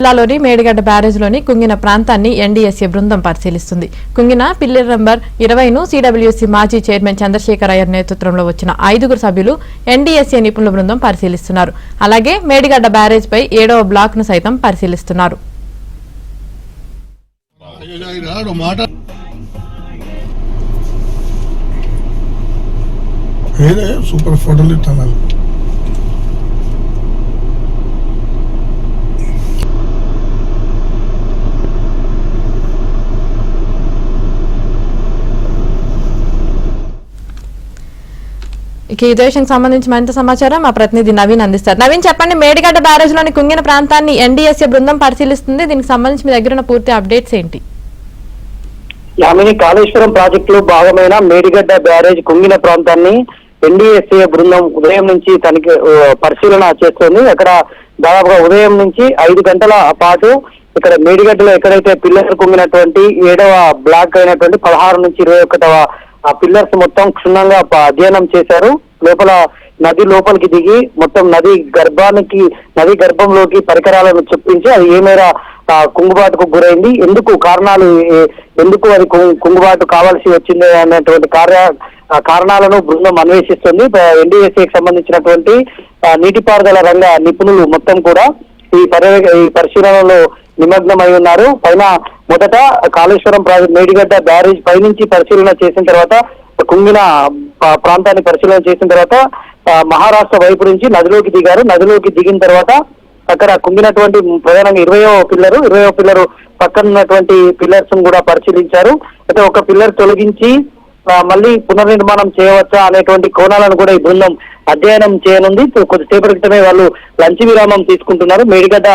జిల్లాలోని మేడిగడ్డ బ్యారేజ్లోని కుంగిన ప్రాంతాన్ని ఎన్డీఎస్ఏ బృందం పరిశీలిస్తుంది. కుంగిన పిల్లర్ నంబర్ 20ను సిడబ్ల్యూసీ మాజీ చైర్మన్ చంద్రశేఖర్ అయ్యర్ నేతృత్వంలో వచ్చిన 5 సభ్యులు ఎన్డీఎస్ఏ నిపుణుల బృందం పరిశీలిస్తున్నారు. అలాగే మేడిగడ్డ బ్యారేజ్ పై 7వ బ్లాక్ ను సైతం పరిశీలిస్తున్నారు. సూపర్ ఫోటోలు ఇస్తున్నారు. ఈ విషయానికి సంబంధించి మరింత సమాచారం మా ప్రతినిధి నవీన్ అందిస్తారు. నవీన్, చెప్పండి, మేడిగడ్డ బ్యారేజ్ లోని కుంగిన ప్రాంతాన్ని ఎన్డీఎస్ఏ బృందం పరిశీలిస్తుంది. దీనికి సంబంధించి మీ దగ్గర ఉన్న పూర్తి అప్డేట్స్ ఏంటి? యామిని, కాళేశ్వరం ప్రాజెక్టులో భాగమైన మేడిగడ్డ బ్యారేజ్ కుంగిన ప్రాంతాన్ని ఎన్డీఎస్ఏ బృందం ఉదయం నుంచి తనకి పరిశీలన చేస్తుంది. అక్కడ దాదాపుగా ఉదయం నుంచి 5 గంటల పాటు ఇక్కడ మేడిగడ్డలో ఎక్కడైతే పిల్లర్ కుంగినటువంటి 7వ బ్లాక్ అయినటువంటి 16 నుంచి 21వ పిల్లర్స్ మొత్తం క్షుణ్ణంగా అధ్యయనం చేశారు. లోపల నది లోపలికి దిగి మొత్తం నది గర్భంలోకి పరికరాలను చొప్పించి అది ఏ మేర కుంగుబాటుకు గురైంది, ఎందుకు అది కుంగుబాటు కావాల్సి వచ్చింది అన్నటువంటి కారణాలను బృందం అన్వేషిస్తుంది. ఎన్డీఎస్ఏకి సంబంధించినటువంటి నీటిపారుదల రంగ నిపుణులు మొత్తం కూడా ఈ పరిశీలనలో నిమగ్నమై ఉన్నారు. పైన మొదట కాళేశ్వరం ప్రాజెక్ట్ మేడిగడ్డ బ్యారేజ్ పైనుంచి పరిశీలన చేసిన తర్వాత కుంగిన ప్రాంతాన్ని పరిశీలన చేసిన తర్వాత మహారాష్ట్ర వైపు నుంచి నదిలోకి దిగారు. నదిలోకి దిగిన తర్వాత అక్కడ కుంగినటువంటి ప్రధానంగా 20వ పిల్లరు పక్కన ఉన్నటువంటి పిల్లర్స్ కూడా పరిశీలించారు. అయితే ఒక పిల్లర్ తొలగించి మళ్ళీ పునర్నిర్మాణం చేయవచ్చా అనేటువంటి కోణాలను కూడా ఈ బృందం అధ్యయనం చేయనుంది. కొద్దిసేపటి క్రితమే వాళ్ళు లంచ్ విరామం తీసుకుంటున్నారు. మేడిగడ్డ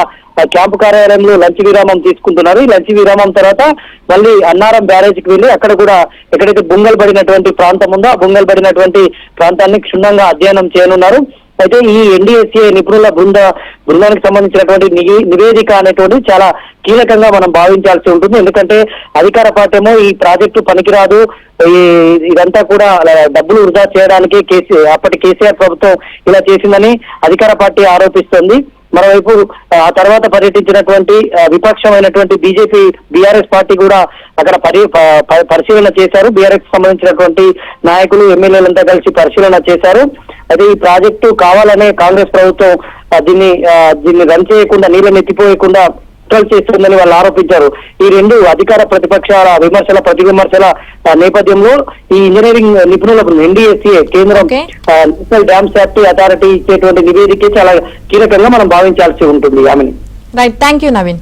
క్యాంపు కార్యాలయంలో లంచ్ విరామం తీసుకుంటున్నారు. ఈ లంచ్ విరామం తర్వాత మళ్ళీ అన్నారం బ్యారేజ్కి వెళ్ళి అక్కడ కూడా ఎక్కడైతే బుంగలు పడినటువంటి ప్రాంతం ఉందో ఆ బుంగలు పడినటువంటి ప్రాంతాన్ని క్షుణ్ణంగా అధ్యయనం చేయనున్నారు. అయితే ఈ ఎన్డీఎస్ఏ నిపుణుల బృందానికి సంబంధించినటువంటి నివేదిక అనేటువంటి చాలా కీలకంగా మనం భావించాల్సి ఉంటుంది. ఎందుకంటే అధికార పార్టీ ఏమో ఈ ప్రాజెక్టు పనికిరాదు, ఇదంతా కూడా డబ్బులు వృధా చేయడానికి అప్పటి కేసీఆర్ ప్రభుత్వం ఇలా చేసిందని అధికార పార్టీ ఆరోపిస్తోంది. మరోవైపు ఆ తర్వాత పర్యటించినటువంటి విపక్షమైనటువంటి బీఆర్ఎస్ పార్టీ కూడా అక్కడ పరిశీలన చేశారు. బీఆర్ఎస్ సంబంధించినటువంటి నాయకులు ఎమ్మెల్యేలంతా కలిసి పరిశీలన చేశారు. అయితే ఈ ప్రాజెక్టు కావాలనే కాంగ్రెస్ ప్రభుత్వం దీన్ని రన్ చేయకుండా నీళ్ళని ఎత్తిపోయకుండా చేస్తుందని వాళ్ళు ఆరోపించారు. ఈ 2 అధికార ప్రతిపక్షాల ప్రతి విమర్శల నేపథ్యంలో ఈ ఇంజనీరింగ్ నిపుణుల ఎన్డీఎస్ఏ కేంద్రం నేషనల్ డ్యామ్స్ అథారిటీ ఇచ్చేటువంటి నివేదిక చాలా కీలకంగా మనం భావించాల్సి ఉంటుంది. Right, thank you Naveen.